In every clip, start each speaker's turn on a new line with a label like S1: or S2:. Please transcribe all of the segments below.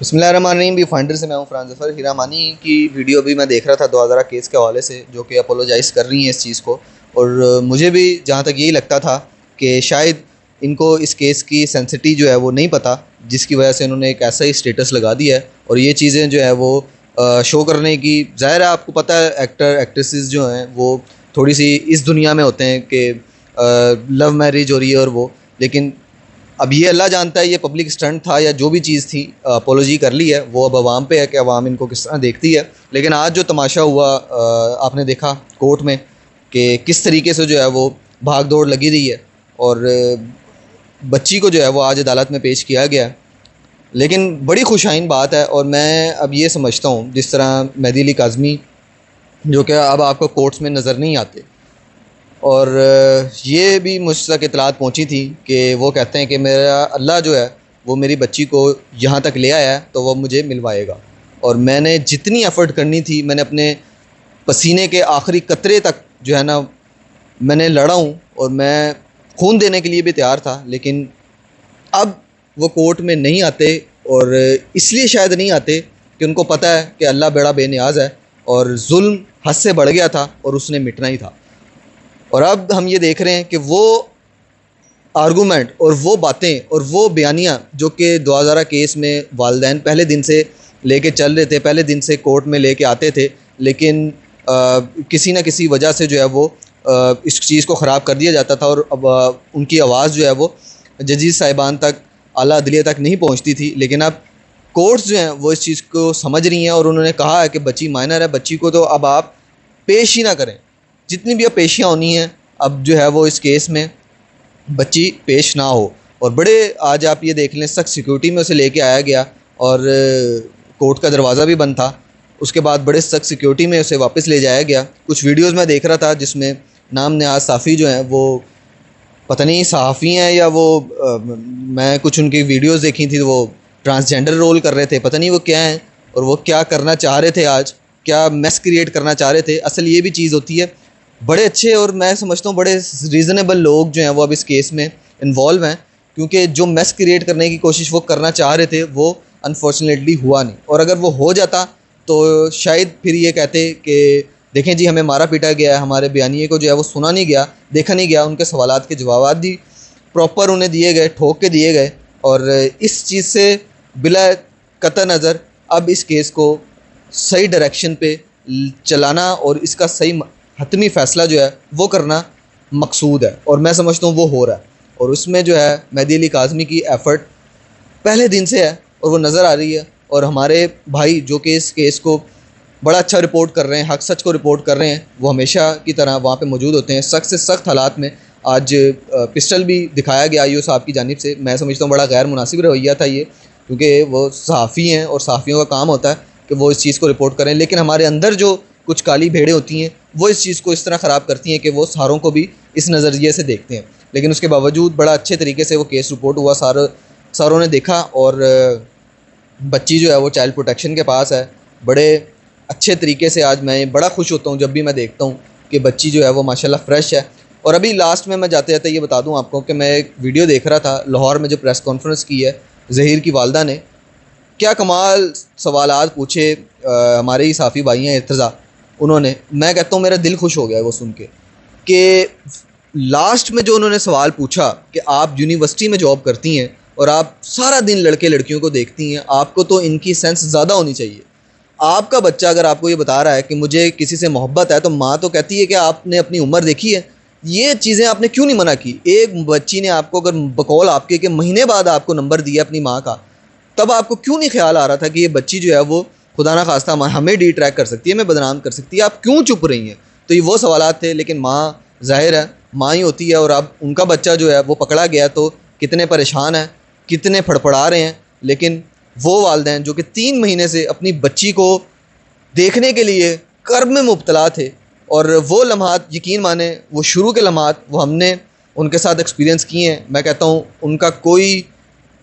S1: بسم اللہ الرحمن الرحیم. بھی فائنڈر سے میں ہوں فرحان ظفر. ہیرا مانی کی ویڈیو بھی میں دیکھ رہا تھا 2000 کیس کے حوالے سے، جو کہ اپولوجائز کر رہی ہیں اس چیز کو، اور مجھے بھی جہاں تک یہی لگتا تھا کہ شاید ان کو اس کیس کی سینسٹی جو ہے وہ نہیں پتہ، جس کی وجہ سے انہوں نے ایک ایسا ہی اسٹیٹس لگا دیا ہے. اور یہ چیزیں جو ہے وہ شو کرنے کی، ظاہر ہے آپ کو پتہ ہے ایکٹر ایکٹریسز جو ہیں وہ تھوڑی سی اس دنیا میں ہوتے ہیں کہ لو میرج ہو رہی ہے، اور وہ لیکن اب یہ اللہ جانتا ہے یہ پبلک اسٹنٹ تھا یا جو بھی چیز تھی. اپولوجی کر لی ہے، وہ اب عوام پہ ہے کہ عوام ان کو کس طرح دیکھتی ہے. لیکن آج جو تماشا ہوا آپ نے دیکھا کورٹ میں کہ کس طریقے سے جو ہے وہ بھاگ دوڑ لگی رہی ہے، اور بچی کو جو ہے وہ آج عدالت میں پیش کیا گیا. لیکن بڑی خوشائن بات ہے، اور میں اب یہ سمجھتا ہوں جس طرح مہدی علی کاظمی جو کہ اب آپ کو کورٹس میں نظر نہیں آتے، اور یہ بھی مجھ تک اطلاعات پہنچی تھی کہ وہ کہتے ہیں کہ میرا اللہ جو ہے وہ میری بچی کو یہاں تک لے آیا ہے تو وہ مجھے ملوائے گا. اور میں نے جتنی ایفرٹ کرنی تھی، میں نے اپنے پسینے کے آخری قطرے تک جو ہے نا میں نے لڑا ہوں، اور میں خون دینے کے لیے بھی تیار تھا. لیکن اب وہ کورٹ میں نہیں آتے، اور اس لیے شاید نہیں آتے کہ ان کو پتہ ہے کہ اللہ بڑا بے نیاز ہے، اور ظلم حد سے بڑھ گیا تھا اور اس نے مٹنا ہی تھا. اور اب ہم یہ دیکھ رہے ہیں کہ وہ آرگومنٹ اور وہ باتیں اور وہ بیانیاں جو کہ 2000 کیس میں والدین پہلے دن سے لے کے چل رہے تھے، پہلے دن سے کورٹ میں لے کے آتے تھے، لیکن کسی نہ کسی وجہ سے جو ہے وہ اس چیز کو خراب کر دیا جاتا تھا، اور اب ان کی آواز جو ہے وہ ججز صاحبان تک، اعلیٰ عدلیہ تک نہیں پہنچتی تھی. لیکن اب کورٹس جو ہیں وہ اس چیز کو سمجھ رہی ہیں، اور انہوں نے کہا ہے کہ بچی مائنر ہے، بچی کو تو اب آپ پیش ہی نہ کریں. جتنی بھی اب پیشیاں ہونی ہیں اب جو ہے وہ اس کیس میں بچی پیش نہ ہو. اور بڑے آج آپ یہ دیکھ لیں سخت سیکیورٹی میں اسے لے کے آیا گیا، اور کورٹ کا دروازہ بھی بند تھا. اس کے بعد بڑے سخت سیکیورٹی میں اسے واپس لے جایا گیا. کچھ ویڈیوز میں دیکھ رہا تھا جس میں نام نیاز صافی جو ہیں وہ پتہ نہیں صحافی ہیں یا وہ میں کچھ ان کی ویڈیوز دیکھی تھی، وہ ٹرانسجینڈر رول کر رہے تھے، پتہ نہیں وہ کیا ہیں اور وہ کیا کرنا چاہ رہے تھے، آج کیا میس کریٹ کرنا چاہ رہے تھے. اصل یہ بھی چیز ہوتی ہے، بڑے اچھے اور میں سمجھتا ہوں بڑے ریزنیبل لوگ جو ہیں وہ اب اس کیس میں انوالو ہیں، کیونکہ جو میس کریٹ کرنے کی کوشش وہ کرنا چاہ رہے تھے وہ انفارچونیٹلی ہوا نہیں. اور اگر وہ ہو جاتا تو شاید پھر یہ کہتے کہ دیکھیں جی ہمیں مارا پیٹا گیا ہے، ہمارے بیانیے کو جو ہے وہ سنا نہیں گیا، دیکھا نہیں گیا، ان کے سوالات کے جوابات بھی پراپر انہیں دیے گئے، ٹھوک کے دیے گئے. اور اس چیز سے بلا قطع نظر اب اس کیس کو صحیح ڈائریکشن پہ چلانا اور اس کا صحیح حتمی فیصلہ جو ہے وہ کرنا مقصود ہے، اور میں سمجھتا ہوں وہ ہو رہا ہے. اور اس میں جو ہے مہدی علی کاظمی کی ایفرٹ پہلے دن سے ہے اور وہ نظر آ رہی ہے. اور ہمارے بھائی جو کہ اس کیس کو بڑا اچھا رپورٹ کر رہے ہیں، حق سچ کو رپورٹ کر رہے ہیں، وہ ہمیشہ کی طرح وہاں پہ موجود ہوتے ہیں سخت سے سخت حالات میں. آج پسٹل بھی دکھایا گیا آئی او صاحب کی جانب سے، میں سمجھتا ہوں بڑا غیر مناسب رویہ تھا یہ، کیونکہ وہ صحافی ہیں اور صحافیوں کا کام ہوتا ہے کہ وہ اس چیز کو رپورٹ کریں. لیکن ہمارے اندر جو کچھ کالی بھیڑیں ہوتی ہیں وہ اس چیز کو اس طرح خراب کرتی ہیں کہ وہ ساروں کو بھی اس نظریے سے دیکھتے ہیں. لیکن اس کے باوجود بڑا اچھے طریقے سے وہ کیس رپورٹ ہوا، ساروں نے دیکھا، اور بچی جو ہے وہ چائلڈ پروٹیکشن کے پاس ہے. بڑے اچھے طریقے سے آج میں بڑا خوش ہوتا ہوں جب بھی میں دیکھتا ہوں کہ بچی جو ہے وہ ماشاءاللہ فریش ہے. اور ابھی لاسٹ میں جاتے جاتے یہ بتا دوں آپ کو کہ میں ایک ویڈیو دیکھ رہا تھا لاہور میں جو پریس کانفرنس کی ہے ظہیر کی والدہ نے، کیا کمال سوالات پوچھے ہمارے ہی صحافی بھائی ہیں ارتضیٰ، انہوں نے، میں کہتا ہوں میرا دل خوش ہو گیا وہ سن کے کہ لاسٹ میں جو انہوں نے سوال پوچھا کہ آپ یونیورسٹی میں جاب کرتی ہیں اور آپ سارا دن لڑکے لڑکیوں کو دیکھتی ہیں، آپ کو تو ان کی سینس زیادہ ہونی چاہیے. آپ کا بچہ اگر آپ کو یہ بتا رہا ہے کہ مجھے کسی سے محبت ہے، تو ماں تو کہتی ہے کہ آپ نے اپنی عمر دیکھی ہے، یہ چیزیں آپ نے کیوں نہیں منع کی. ایک بچی نے آپ کو اگر بقول آپ کے کہ مہینے بعد آپ کو نمبر دیا اپنی ماں کا، تب آپ کو کیوں نہیں خیال آ رہا تھا کہ یہ بچی جو ہے وہ خدا نہ خواستہ ہمیں ڈی ٹریک کر سکتی ہے، ہمیں بدنام کر سکتی ہے، آپ کیوں چپ رہی ہیں. تو یہ وہ سوالات تھے. لیکن ماں ظاہر ہے ماں ہی ہوتی ہے، اور اب ان کا بچہ جو ہے وہ پکڑا گیا تو کتنے پریشان ہیں، کتنے پھڑپڑا رہے ہیں. لیکن وہ والدین جو کہ 3 مہینے سے اپنی بچی کو دیکھنے کے لیے کرب میں مبتلا تھے، اور وہ لمحات یقین مانیں وہ شروع کے لمحات وہ ہم نے ان کے ساتھ ایکسپیرینس کیے ہیں. میں کہتا ہوں ان کا کوئی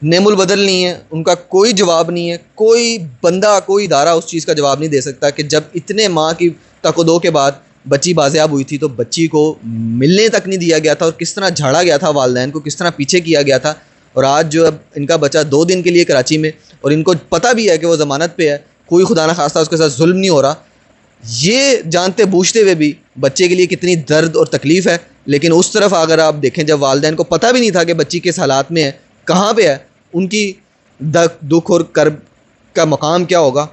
S1: نعم البدل نہیں ہے، ان کا کوئی جواب نہیں ہے، کوئی بندہ کوئی ادارہ اس چیز کا جواب نہیں دے سکتا کہ جب اتنے ماہ کی تک و دو کے بعد بچی بازیاب ہوئی تھی تو بچی کو ملنے تک نہیں دیا گیا تھا، اور کس طرح جھاڑا گیا تھا والدین کو، کس طرح پیچھے کیا گیا تھا. اور آج جو اب ان کا بچہ 2 دن کے لیے کراچی میں، اور ان کو پتہ بھی ہے کہ وہ ضمانت پہ ہے، کوئی خدا نہ خواستہ اس کے ساتھ ظلم نہیں ہو رہا، یہ جانتے بوجھتے ہوئے بھی بچے کے لیے کتنی درد اور تکلیف ہے. لیکن اس طرف اگر آپ دیکھیں، جب والدین کو پتہ بھی نہیں تھا کہ بچی کس حالات میں ہے، کہاں پہ ہے، ان کی دکھ اور کرب کا مقام کیا ہوگا.